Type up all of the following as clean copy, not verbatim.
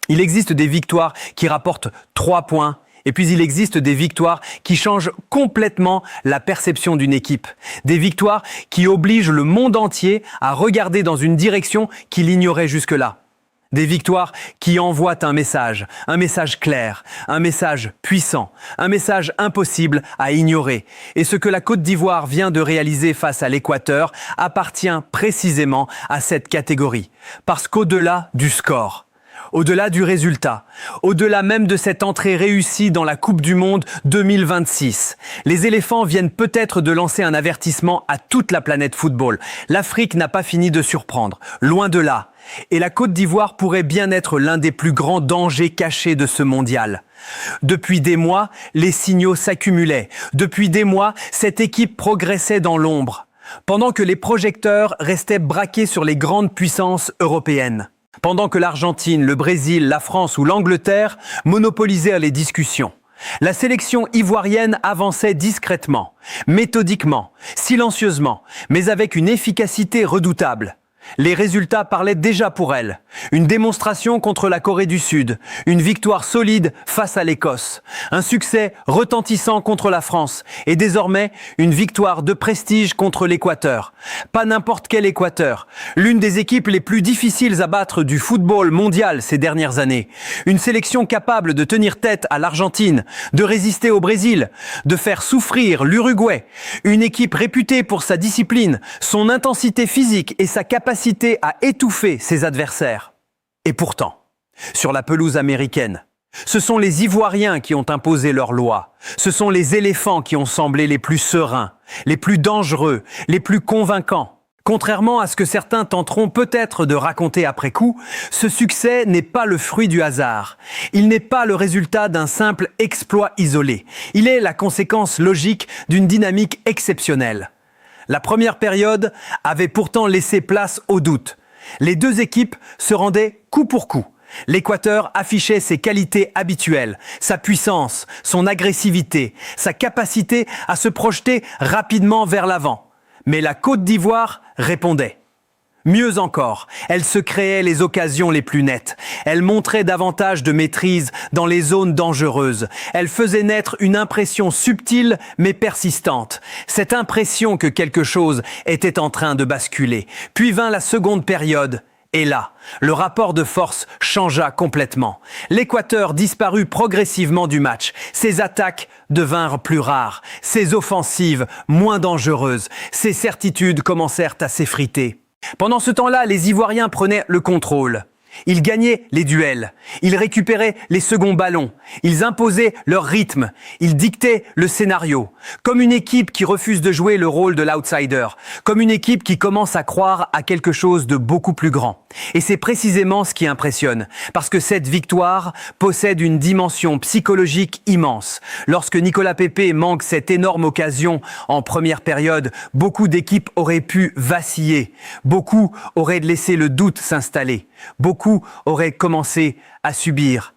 Il existe des victoires qui rapportent 3 points. Et puis il existe des victoires qui changent complètement la perception d'une équipe. Des victoires qui obligent le monde entier à regarder dans une direction qu'il ignorait jusque-là. Des victoires qui envoient un message clair, un message puissant, un message impossible à ignorer. Et ce que la Côte d'Ivoire vient de réaliser face à l'Équateur appartient précisément à cette catégorie. Parce qu'au-delà du score, au-delà du résultat, au-delà même de cette entrée réussie dans la Coupe du Monde 2026, les éléphants viennent peut-être de lancer un avertissement à toute la planète football. L'Afrique n'a pas fini de surprendre, loin de là. Et la Côte d'Ivoire pourrait bien être l'un des plus grands dangers cachés de ce mondial. Depuis des mois, les signaux s'accumulaient. Depuis des mois, cette équipe progressait dans l'ombre. Pendant que les projecteurs restaient braqués sur les grandes puissances européennes. Pendant que l'Argentine, le Brésil, la France ou l'Angleterre monopolisaient les discussions. La sélection ivoirienne avançait discrètement, méthodiquement, silencieusement, mais avec une efficacité redoutable. Les résultats parlaient déjà pour elle. Une démonstration contre la Corée du Sud, une victoire solide face à l'Écosse, un succès retentissant contre la France et désormais une victoire de prestige contre l'Équateur. Pas n'importe quel Équateur, l'une des équipes les plus difficiles à battre du football mondial ces dernières années. Une sélection capable de tenir tête à l'Argentine, de résister au Brésil, de faire souffrir l'Uruguay. Une équipe réputée pour sa discipline, son intensité physique et sa capacité à étouffer ses adversaires. Et pourtant, sur la pelouse américaine, ce sont les Ivoiriens qui ont imposé leurs lois. Ce sont les éléphants qui ont semblé les plus sereins, les plus dangereux, les plus convaincants. Contrairement à ce que certains tenteront peut-être de raconter après coup, ce succès n'est pas le fruit du hasard. Il n'est pas le résultat d'un simple exploit isolé. Il est la conséquence logique d'une dynamique exceptionnelle. La première période avait pourtant laissé place au doute. Les deux équipes se rendaient coup pour coup. L'Équateur affichait ses qualités habituelles, sa puissance, son agressivité, sa capacité à se projeter rapidement vers l'avant. Mais la Côte d'Ivoire répondait. Mieux encore, elle se créait les occasions les plus nettes. Elle montrait davantage de maîtrise dans les zones dangereuses. Elle faisait naître une impression subtile mais persistante. Cette impression que quelque chose était en train de basculer. Puis vint la seconde période. Et là, le rapport de force changea complètement. L'Équateur disparut progressivement du match. Ses attaques devinrent plus rares. Ses offensives moins dangereuses. Ses certitudes commencèrent à s'effriter. Pendant ce temps-là, les Ivoiriens prenaient le contrôle. Ils gagnaient les duels, ils récupéraient les seconds ballons, ils imposaient leur rythme, ils dictaient le scénario. Comme une équipe qui refuse de jouer le rôle de l'outsider, comme une équipe qui commence à croire à quelque chose de beaucoup plus grand. Et c'est précisément ce qui impressionne, parce que cette victoire possède une dimension psychologique immense. Lorsque Nicolas Pepe manque cette énorme occasion en première période, beaucoup d'équipes auraient pu vaciller, beaucoup auraient laissé le doute s'installer, beaucoup auraient commencé à subir.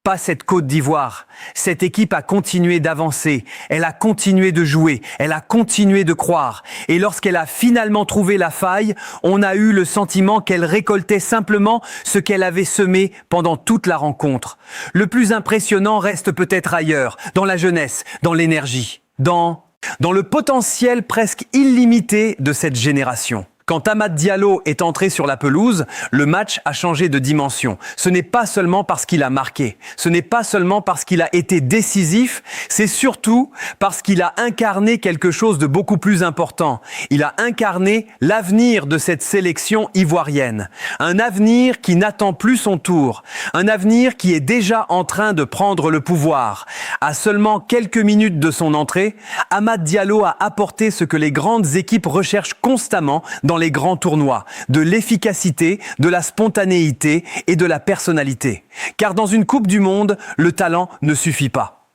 Pas cette Côte d'Ivoire. Cette équipe a continué d'avancer, elle a continué de jouer, elle a continué de croire. Et lorsqu'elle a finalement trouvé la faille, on a eu le sentiment qu'elle récoltait simplement ce qu'elle avait semé pendant toute la rencontre. Le plus impressionnant reste peut-être ailleurs, dans la jeunesse, dans l'énergie, dans le potentiel presque illimité de cette génération. Quand Amad Diallo est entré sur la pelouse, le match a changé de dimension. Ce n'est pas seulement parce qu'il a marqué, ce n'est pas seulement parce qu'il a été décisif, c'est surtout parce qu'il a incarné quelque chose de beaucoup plus important. Il a incarné l'avenir de cette sélection ivoirienne. Un avenir qui n'attend plus son tour. Un avenir qui est déjà en train de prendre le pouvoir. À seulement quelques minutes de son entrée, Amad Diallo a apporté ce que les grandes équipes recherchent constamment dans les grands tournois, de l'efficacité, de la spontanéité et de la personnalité. Car dans une Coupe du Monde, le talent ne suffit pas.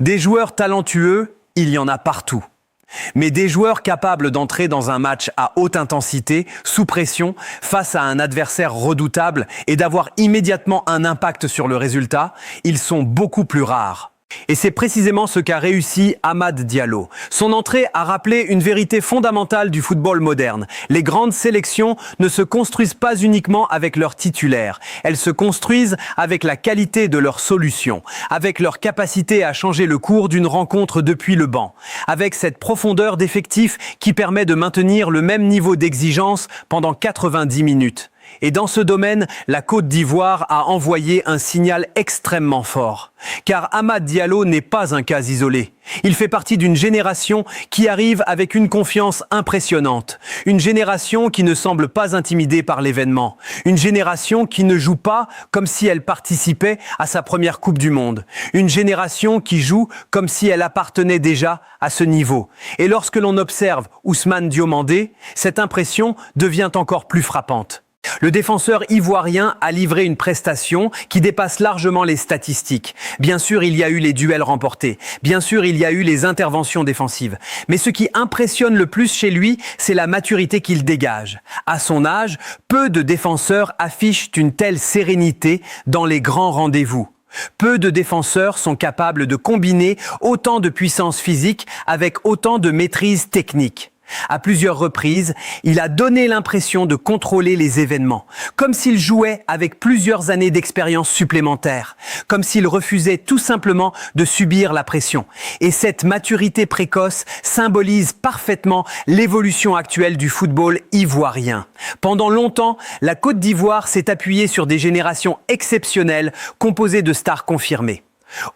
Des joueurs talentueux, il y en a partout. Mais des joueurs capables d'entrer dans un match à haute intensité, sous pression, face à un adversaire redoutable et d'avoir immédiatement un impact sur le résultat, ils sont beaucoup plus rares. Et c'est précisément ce qu'a réussi Amad Diallo. Son entrée a rappelé une vérité fondamentale du football moderne. Les grandes sélections ne se construisent pas uniquement avec leurs titulaires. Elles se construisent avec la qualité de leurs solutions, avec leur capacité à changer le cours d'une rencontre depuis le banc, avec cette profondeur d'effectif qui permet de maintenir le même niveau d'exigence pendant 90 minutes. Et dans ce domaine, la Côte d'Ivoire a envoyé un signal extrêmement fort. Car Amad Diallo n'est pas un cas isolé. Il fait partie d'une génération qui arrive avec une confiance impressionnante. Une génération qui ne semble pas intimidée par l'événement. Une génération qui ne joue pas comme si elle participait à sa première Coupe du Monde. Une génération qui joue comme si elle appartenait déjà à ce niveau. Et lorsque l'on observe Ousmane Diomandé, cette impression devient encore plus frappante. Le défenseur ivoirien a livré une prestation qui dépasse largement les statistiques. Bien sûr, il y a eu les duels remportés. Bien sûr, il y a eu les interventions défensives. Mais ce qui impressionne le plus chez lui, c'est la maturité qu'il dégage. À son âge, peu de défenseurs affichent une telle sérénité dans les grands rendez-vous. Peu de défenseurs sont capables de combiner autant de puissance physique avec autant de maîtrise technique. À plusieurs reprises, il a donné l'impression de contrôler les événements, comme s'il jouait avec plusieurs années d'expérience supplémentaires, comme s'il refusait tout simplement de subir la pression. Et cette maturité précoce symbolise parfaitement l'évolution actuelle du football ivoirien. Pendant longtemps, la Côte d'Ivoire s'est appuyée sur des générations exceptionnelles composées de stars confirmées.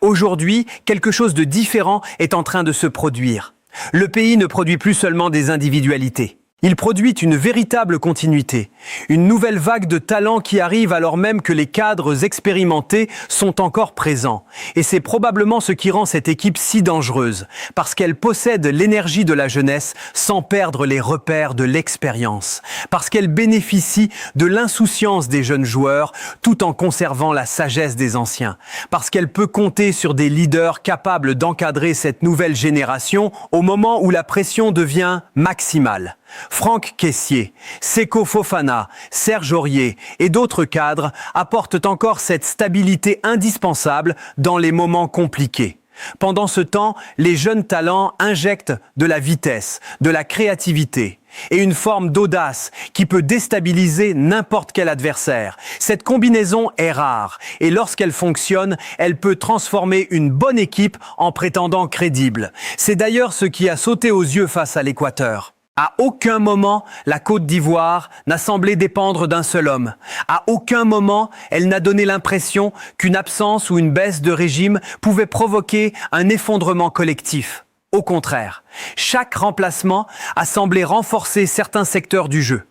Aujourd'hui, quelque chose de différent est en train de se produire. Le pays ne produit plus seulement des individualités. Il produit une véritable continuité, une nouvelle vague de talents qui arrive alors même que les cadres expérimentés sont encore présents. Et c'est probablement ce qui rend cette équipe si dangereuse, parce qu'elle possède l'énergie de la jeunesse sans perdre les repères de l'expérience, parce qu'elle bénéficie de l'insouciance des jeunes joueurs tout en conservant la sagesse des anciens, parce qu'elle peut compter sur des leaders capables d'encadrer cette nouvelle génération au moment où la pression devient maximale. Franck Kessié, Seko Fofana, Serge Aurier et d'autres cadres apportent encore cette stabilité indispensable dans les moments compliqués. Pendant ce temps, les jeunes talents injectent de la vitesse, de la créativité et une forme d'audace qui peut déstabiliser n'importe quel adversaire. Cette combinaison est rare et lorsqu'elle fonctionne, elle peut transformer une bonne équipe en prétendant crédible. C'est d'ailleurs ce qui a sauté aux yeux face à l'Équateur. À aucun moment, la Côte d'Ivoire n'a semblé dépendre d'un seul homme. À aucun moment, elle n'a donné l'impression qu'une absence ou une baisse de régime pouvait provoquer un effondrement collectif. Au contraire, chaque remplacement a semblé renforcer certains secteurs du jeu.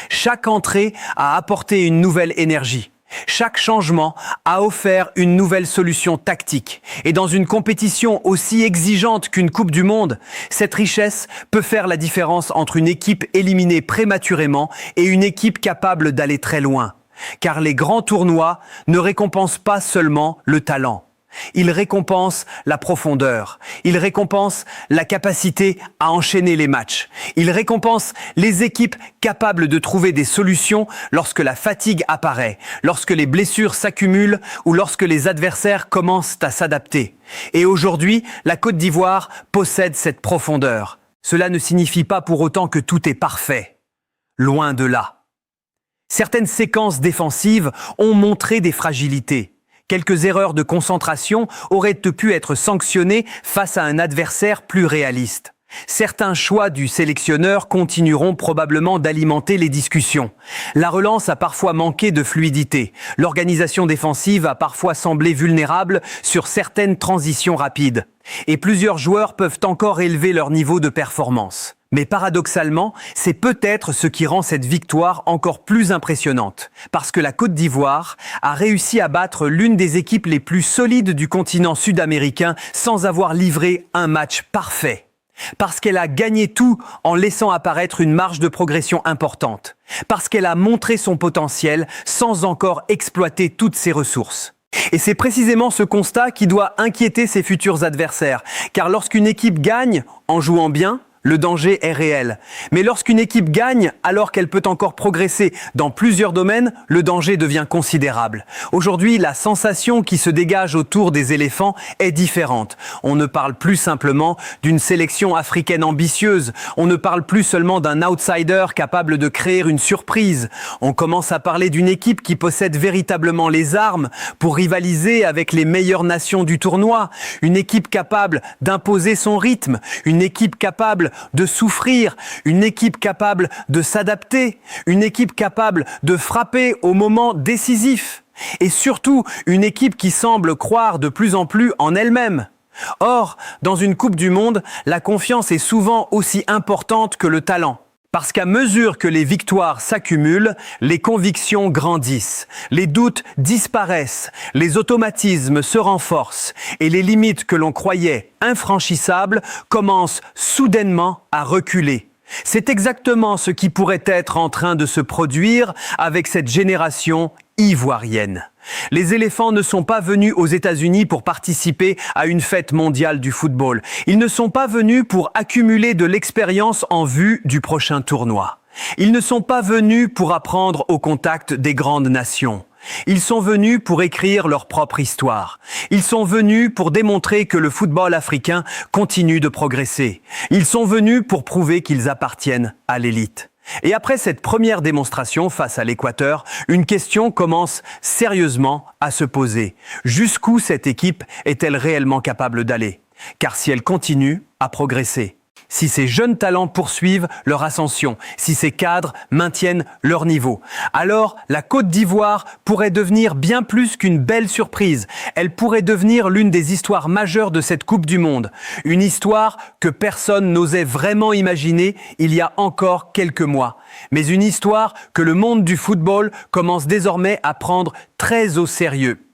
Chaque entrée a apporté une nouvelle énergie. Chaque changement a offert une nouvelle solution tactique. Et dans une compétition aussi exigeante qu'une Coupe du Monde, cette richesse peut faire la différence entre une équipe éliminée prématurément et une équipe capable d'aller très loin. Car les grands tournois ne récompensent pas seulement le talent. Ils récompensent la profondeur, ils récompensent la capacité à enchaîner les matchs, ils récompensent les équipes capables de trouver des solutions lorsque la fatigue apparaît, lorsque les blessures s'accumulent ou lorsque les adversaires commencent à s'adapter. Et aujourd'hui, la Côte d'Ivoire possède cette profondeur. Cela ne signifie pas pour autant que tout est parfait. Loin de là. Certaines séquences défensives ont montré des fragilités. Quelques erreurs de concentration auraient pu être sanctionnées face à un adversaire plus réaliste. Certains choix du sélectionneur continueront probablement d'alimenter les discussions. La relance a parfois manqué de fluidité. L'organisation défensive a parfois semblé vulnérable sur certaines transitions rapides. Et plusieurs joueurs peuvent encore élever leur niveau de performance. Mais paradoxalement, c'est peut-être ce qui rend cette victoire encore plus impressionnante. Parce que la Côte d'Ivoire a réussi à battre l'une des équipes les plus solides du continent sud-américain sans avoir livré un match parfait. Parce qu'elle a gagné tout en laissant apparaître une marge de progression importante. Parce qu'elle a montré son potentiel sans encore exploiter toutes ses ressources. Et c'est précisément ce constat qui doit inquiéter ses futurs adversaires. Car lorsqu'une équipe gagne en jouant bien, le danger est réel. Mais lorsqu'une équipe gagne, alors qu'elle peut encore progresser dans plusieurs domaines, le danger devient considérable. Aujourd'hui, la sensation qui se dégage autour des éléphants est différente. On ne parle plus simplement d'une sélection africaine ambitieuse. On ne parle plus seulement d'un outsider capable de créer une surprise. On commence à parler d'une équipe qui possède véritablement les armes pour rivaliser avec les meilleures nations du tournoi. Une équipe capable d'imposer son rythme. Une équipe capable de souffrir, une équipe capable de s'adapter, une équipe capable de frapper au moment décisif et surtout une équipe qui semble croire de plus en plus en elle-même. Or, dans une Coupe du Monde, la confiance est souvent aussi importante que le talent. Parce qu'à mesure que les victoires s'accumulent, les convictions grandissent, les doutes disparaissent, les automatismes se renforcent et les limites que l'on croyait infranchissables commencent soudainement à reculer. C'est exactement ce qui pourrait être en train de se produire avec cette génération ivoirienne. Les éléphants ne sont pas venus aux États-Unis pour participer à une fête mondiale du football. Ils ne sont pas venus pour accumuler de l'expérience en vue du prochain tournoi. Ils ne sont pas venus pour apprendre au contact des grandes nations. Ils sont venus pour écrire leur propre histoire. Ils sont venus pour démontrer que le football africain continue de progresser. Ils sont venus pour prouver qu'ils appartiennent à l'élite. Et après cette première démonstration face à l'Équateur, une question commence sérieusement à se poser. Jusqu'où cette équipe est-elle réellement capable d'aller? Car si elle continue à progresser, si ces jeunes talents poursuivent leur ascension, si ces cadres maintiennent leur niveau, alors la Côte d'Ivoire pourrait devenir bien plus qu'une belle surprise. Elle pourrait devenir l'une des histoires majeures de cette Coupe du Monde. Une histoire que personne n'osait vraiment imaginer il y a encore quelques mois. Mais une histoire que le monde du football commence désormais à prendre très au sérieux.